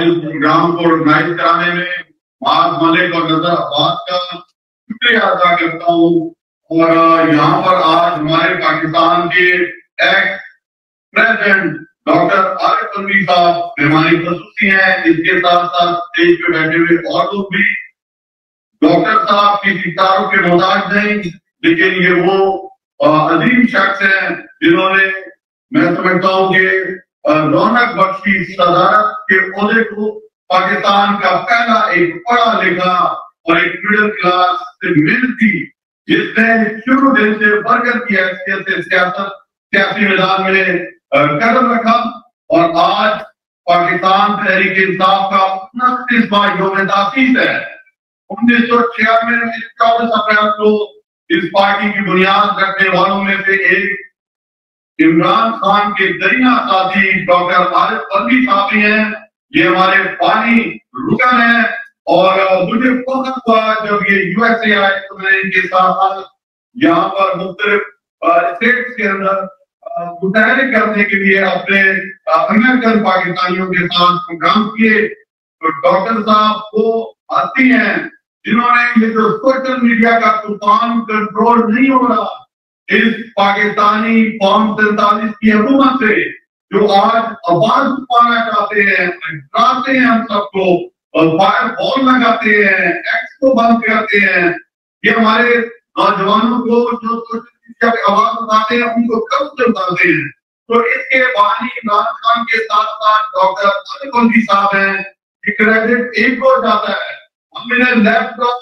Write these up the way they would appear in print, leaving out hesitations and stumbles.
आज इस प्रोग्राम को ऑर्गेनाइज कराने में माज मलिक और नजर अब्बास का शुक्रिया अदा करता हूँ। और यहाँ पर आज हमारे पाकिस्तान के ex president doctor Arif Alvi साहब मेहमानी खसूसी हैं। इसके साथ साथ स्टेज पे बैठे हुए और लोग भी डॉक्टर साहब की सितारों के मोहताज नहीं, लेकिन ये वो अजीम शख्स हैं जिन्होंने, मैं समझता हूँ कि रौनक बख्शी सदारत के ओहदे को पाकिस्तान का पहला एक पढ़ा लिखा और एक मिडिल क्लास से मिलती, जिसने शुरू दिन से बरकत की हैसियत से सियासी मैदान में कदम रखा। और आज पाकिस्तान तहरीक इंसाफ का 29वां यौम तासीस है। 1996 में 24 अप्रैल को इस पार्टी की बुनियाद रखने वालों में से एक इमरान खान के दरिया साथी डॉक्टर आरिफ अलवी साहब भी हैं। ये हमारे पानी रुकन है और मुझे फख्र हुआ जब ये यूएसए आए तो मैं इनके साथ यहाँ पर मुख्तलिफ स्टेट्स के अंदर मुताहरिक करने के लिए अपने अमेरिकन पाकिस्तानियों के साथ प्रोग्राम किए। तो डॉक्टर साहब वो आती हैं जिन्होंने ये जो सोशल मीडिया का तूफान कंट्रोल नहीं हो रहा इस पाकिस्तानी फॉर्म 47 की हुकूमत से, जो आज आवाज उठाना चाहते हैं, डराते हैं हम सबको और फायर बॉल लगाते हैं, एक्स को बंद करते हैं। ये हमारे नौजवानों को जो सोशल मीडिया पे आवाज उठाते हैं उनको कब से उठाते हैं। तो इसके बानी इमरान खान के साथ साथ डॉक्टर आरिफ अलवी साहब हैं। क्रेडिट एक को जाता है। हम इन्हें लैपटॉप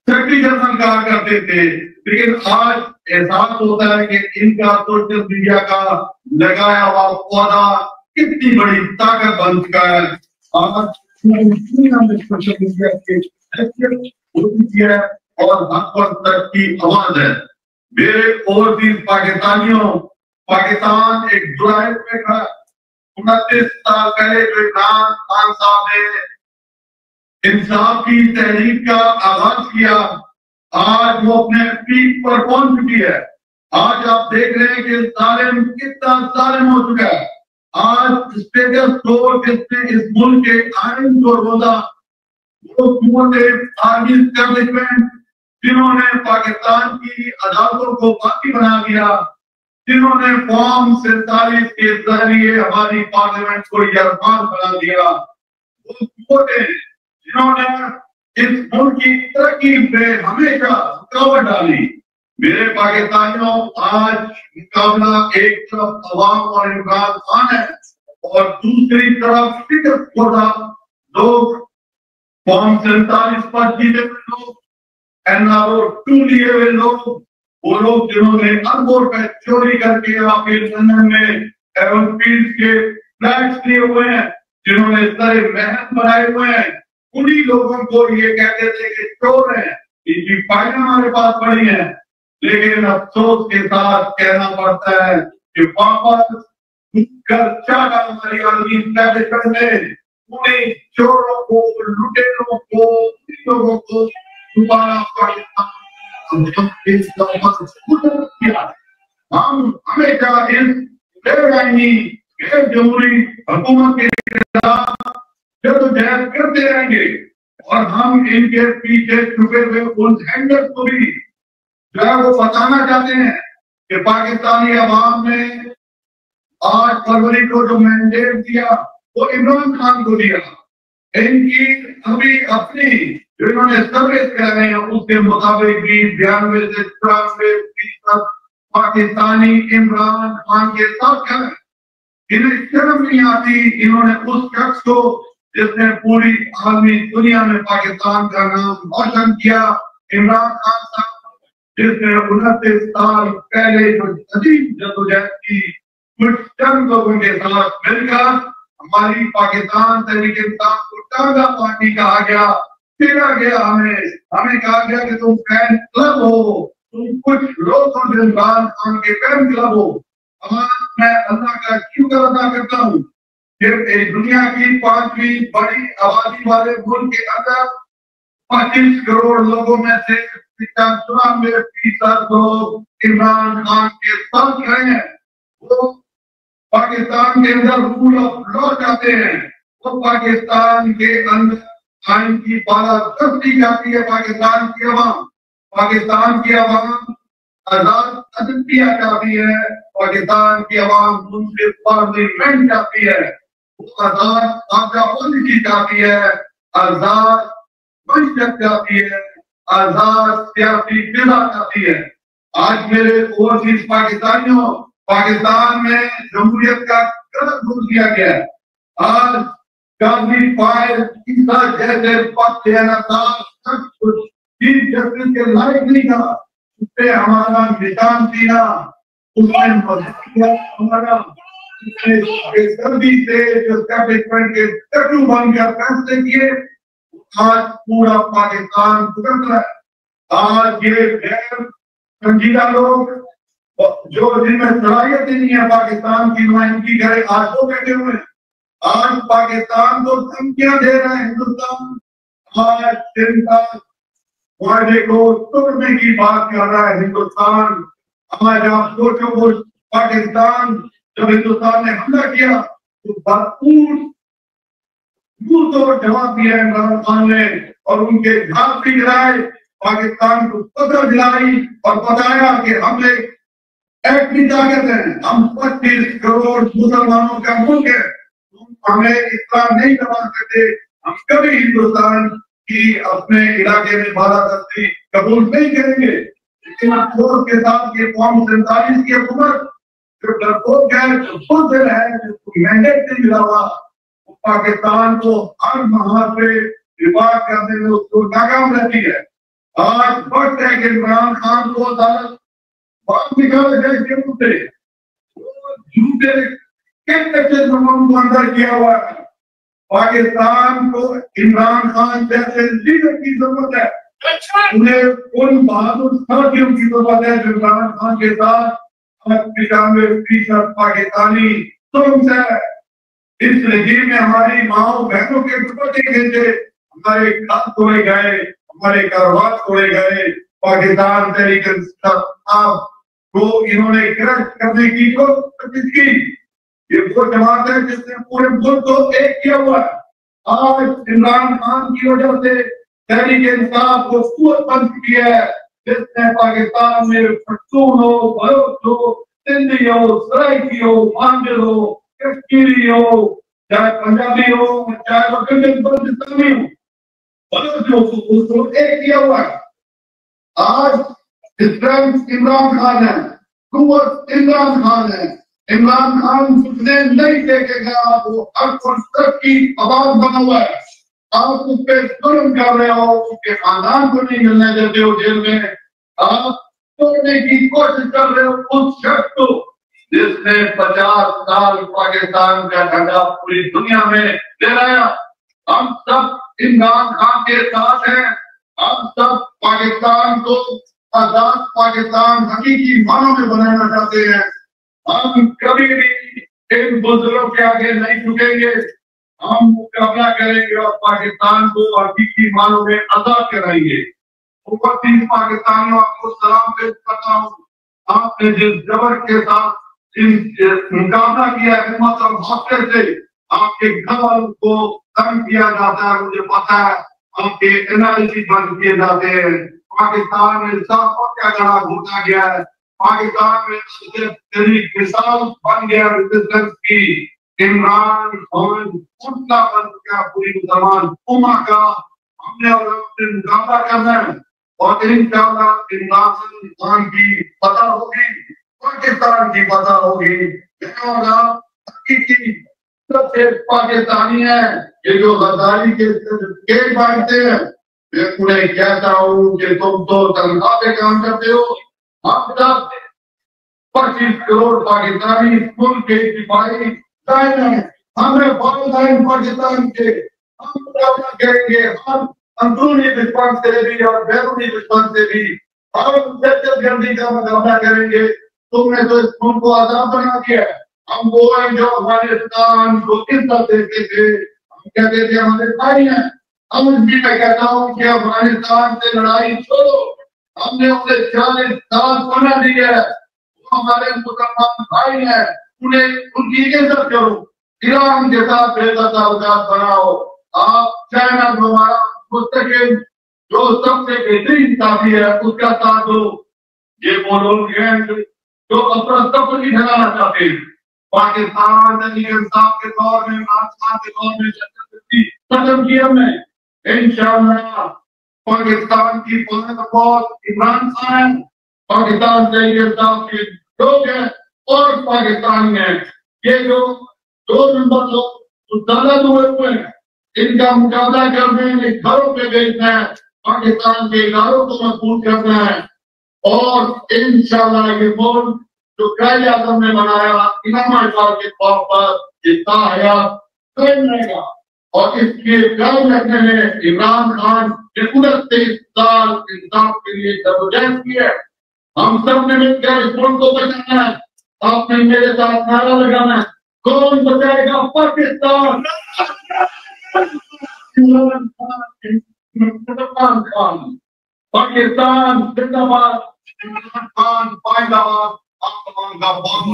सेक्रेटरी जनरल कहा करते थे, लेकिन आज एहसास होता है कि इनका सोशल मीडिया का लगाया हुआ पौधा कितनी बड़ी ताकत बन चुका है। आज सोशल मीडिया के और हक तक की आवाज है। मेरे ओवरसीज पाकिस्तानियों, पाकिस्तान एक जुड़ाई में खड़ा। 29 साल पहले जो इमरान खान साहब ने इंसाफ की तहरीक का आगाज किया, आज वो अपने पीक पर पहुंच चुकी है। आज आप देख रहे हैं कि जालिम कितना जालिम हो चुका है। आज स्टेटस को जिसने इस मुल्क के आइन को रोजा, वो आर्मी एस्टेब्लिशमेंट जिन्होंने पाकिस्तान की अदालतों को बाकी बना दिया, जिन्होंने फॉर्म 47 के जरिए हमारी पार्लियामेंट को यरमान बना दिया, वो जिन्होंने इस मुल्क की तरक्की में हमेशा रुकावट डाली। मेरे पाकिस्तानियों, आज मुकाबला एक तरफ अवाम और इमरान खान है और दूसरी तरफ शिकस्त खुर्दा लोग, फॉर्म 47 पर जीते हुए लोग, एनआरओ 2 लिए हुए लोग, वो लोग जिन्होंने अरबों रुपए चोरी करके आपके लंदन में एवन फील्ड के फ्लैट्स लिए हुए हैं, जिन्होंने सारे महल बनाए हुए हैं, उन्हीं लोगों को ये कहते थे कि चोर हैं। इनकी फाइलें हमारे पास पड़ी हैं, लेकिन अफसोस के साथ कहना पड़ता है कि वापस हमारी आर्मी एस्टेब्लिशमेंट ने उन्हीं चोरों को, लुटेरों को, लोगों को दोबारा किया। हम हमेशा इस गैर-आईनी, गैर जमहूरी हुकूमत के खिलाफ जद्दोजहद करते रहेंगे और हम इनके पीछे छुपे हुए उन हैंडल्स को भी जो है वो बताना चाहते हैं कि पाकिस्तानी अवाम ने 8 फरवरी को जो मैंडेट दिया वो इमरान खान को दिया। इनकी अभी अपनी जो इन्होंने सर्विस कर रहे हैं उसके मुताबिक भी 92 से 94% पाकिस्तानी इमरान खान के साथ हैं। इन्हें शर्म नहीं आती। इन्होंने उस शख्स को जिसने पूरी आलमी दुनिया में पाकिस्तान का नाम रोशन किया, इमरान खान साहब, जिसने 29 साल पहले जो अजीब जद्दोजहद की कुछ चंद लोगों के साथ मिलकर हमारी पाकिस्तान तहरीक इंसाफ को टांगा पार्टी कहा गया, फिरा गया। हमें कहा गया कि तुम फैन क्लब हो, तुम कुछ लोग हो इमरान खान के फैन क्लब हो। मैं अल्लाह का शुक्र अदा करता हूँ कि दुनिया की 5वीं बड़ी आबादी वाले मुल्क के अंदर 25 करोड़ लोगों में से 94% लोग इमरान खान के साथ रहे हैं। वो पाकिस्तान के अंदर रूल ऑफ लॉ चाहते हैं, तो पाकिस्तान के अंदर आइन की बालादस्ती जाती है। पाकिस्तान की आवाम आजाद अदबिया चाहती है। पाकिस्तान की आवाम मुंसिफ पार्लियामेंट चाहती है। वो आजाद आपदा पॉलिसी चाहती है, आजाद मशरत चाहती है, आजाद सियासी फिजा चाहती है। आज मेरे ओवरसीज पाकिस्तानियों, पाकिस्तान में जमहूरियत का कदर भूल दिया गया है। आज गांधी फाइल जैसे पद सब कुछ चीफ जस्टिस के लायक नहीं था। उससे हमारा निशान दिया, उसने मदद किया हमारा, सर्दी से जो स्टैब्लिशमेंट के टटू बनकर फैसले किए। आज पूरा पाकिस्तान भुगत रहा है। आज ये गैर संजीदा लोग जो जिनमें सलाहियत नहीं है पाकिस्तान की नुमाइंदगी करे, आज वो बैठे हुए हैं। आज पाकिस्तान को धमकियां दे रहा है हिंदुस्तान। आज जिनका वादे को तोड़ने की बात कर रहा है हिंदुस्तान। आज आप सोचो, पाकिस्तान जब हिंदुस्तान ने हमला किया तो भरपूर मुंह तोड़ जवाब दिया इमरान खान ने और उनके झाग भी गिराए, पाकिस्तान को पकड़ दिलाई और बताया कि हम एक ऐसी ताकत है, हम 25 करोड़ मुसलमानों का मुल्क है, हमें इस्लाम नहीं दबा सकते। हम कभी हिंदुस्तान की अपने इलाके में बालादस्ती कबूल नहीं करेंगे। लेकिन अफसोस के साथ ये कौम 47 की हुकूमत जो डरपोक है, जो बुज़दिल है, जिसको मैंडेट नहीं मिला हुआ, वो पाकिस्तान को हर महाज पे विवाद करने में उसको नाकाम रहती है। आज वक्त है कि इमरान खान को अदालत बाहर निकाले जाए जेल से। झूठे कितने जमानों को अंदर किया हुआ है। पाकिस्तान को इमरान खान जैसे लीडर की जरूरत है। उन्हें उन बहादुर साथियों की जरूरत है जो इमरान खान के साथ 95% पाकिस्तानी तुम है। इस रजीम में हमारी माओ बहनों के दुपट्टे खींचे, हमारे घर तोड़े गए, हमारे कारोबार तोड़े गए। पाकिस्तान तहरीक को इन्होंने गिरफ्त करने की कोशिश की। ये वो जमात है जिसने पूरे मुल्क को एक किया हुआ है। आज इमरान खान की वजह से तहरीक इंसाफ को कुव्वत बन चुकी है, जिसने पाकिस्तान में पश्तून हो, बलोच हो, सिंधी हो, सराइकी हो, मांडल हो, कश्मीरी हो, चाहे पंजाबी हो, चाहे वो बलूचिस्तानी हो, बलोच हो, उसको एक किया हुआ है। आज स्ट्रेंथ इमरान खान है, कुव्वत इमरान खान है। इमरान खान सुनने नहीं देखेगा, वो हक और सब की आवाज बना हुआ है। आप उस पर जुल्म कर रहे हो, उसके खानदान को नहीं मिलने देते हो जेल में। आप तोड़ने की कोशिश कर रहे हो उस शख्स को जिसने 50 साल पाकिस्तान का झंडा पूरी दुनिया में लहराया। हम सब इमरान खान के साथ हैं। हम सब पाकिस्तान को आजाद पाकिस्तान हकीकी मानों में बनाना चाहते हैं। हम कभी भी इन बुजुर्गों के आगे नहीं झुकेंगे। हम मुकाबला करेंगे और पाकिस्तान को हकीकी मानों में आजाद कराएंगे। ऊपर 30 पाकिस्तानियों आपको सलाम पेश करता हूँ। आपने जिस जबर के साथ मुकाबला किया है हिम्मत और हौसले से, आपके घर वालों को तंग किया जाता है, मुझे पता है। आपके एनालिसिस बंद किए जाते हैं। पाकिस्तान में सबको क्या गला घोटा गया है। पाकिस्तान में तेरी मिसाल बन गया रेजिस्टेंस की। इमरान खान उतना बन गया पूरी मुसलमान उम्मा का। हमने और अपने मुकाबला करना है और इंशाअल्लाह इमरान खान की पता होगी, पाकिस्तान की पता होगी। हकीकी सबसे पाकिस्तानी है ये जो गद्दारी के केक बांटते हैं। मैं उन्हें कहता हूँ कि तुम तो तनख्वाह पे काम करते हो। हम सब 25 करोड़ पाकिस्तानी मुल्क के सिपाही हमें वालिदैन पाकिस्तान के हम मुकाबला करेंगे। हम अंदरूनी दुश्मन से भी और बैरूनी दुश्मन से भी हम दहशतगर्दी का मुकाबला करेंगे। तुमने तो इस मुल्क को आजाद बना दिया है। हम वो हैं जो अफगानिस्तान को इज्जत देते थे, हम कहते थे हमारे भाई हैं। हम भी मैं कहता हूँ कि अफगानिस्तान से लड़ाई छोड़ो। हमने उन्हें 40 साल बना दिया है। वो हमारे मुसलमान भाई हैं, उन्हें उनकी इज्जत करो। ईरान के साथ बेहतर ताल्लुकात बनाओ। आप चाइना को हमारा मुस्तकिल जो सबसे बेहतरीन साथी है उसका साथ दो। ये वो लोग हैं जो अपना सब कुछ फैलाना चाहते हैं। पाकिस्तान इंसाफ के दौर में, इमरान खान के दौर में खत्म की हमने। इंशाअल्लाह पाकिस्तान की बहुत इमरान खान है, पाकिस्तान से इंसाफ के लोग हैं और पाकिस्तानी हैं। ये जो 2 नंबर लोग जो ज्यादा हुए हैं, इनका मुकाबला करने में घरों पे भेजना है, पाकिस्तान के इदारों को मजबूत करना है और इंशाअल्लाह ये मुल्क जो कायदे आज़म ने बनाया इमाम इकबाल के तौर पर ये ताहयात कायम रहेगा। और इसके कायम रखने में इमरान खान ने 29 साल इंसाफ के लिए जदोजहद की है। हम सब ने मिलकर इस मुल्क को बचाना है। आपने मेरे साथ नारा लगाना है, कौन बचाएगा पाकिस्तान? इमरान खान। पाकिस्तान जिंदाबाद, इमरान खान जिंदाबाद। आप तमाम का बहुत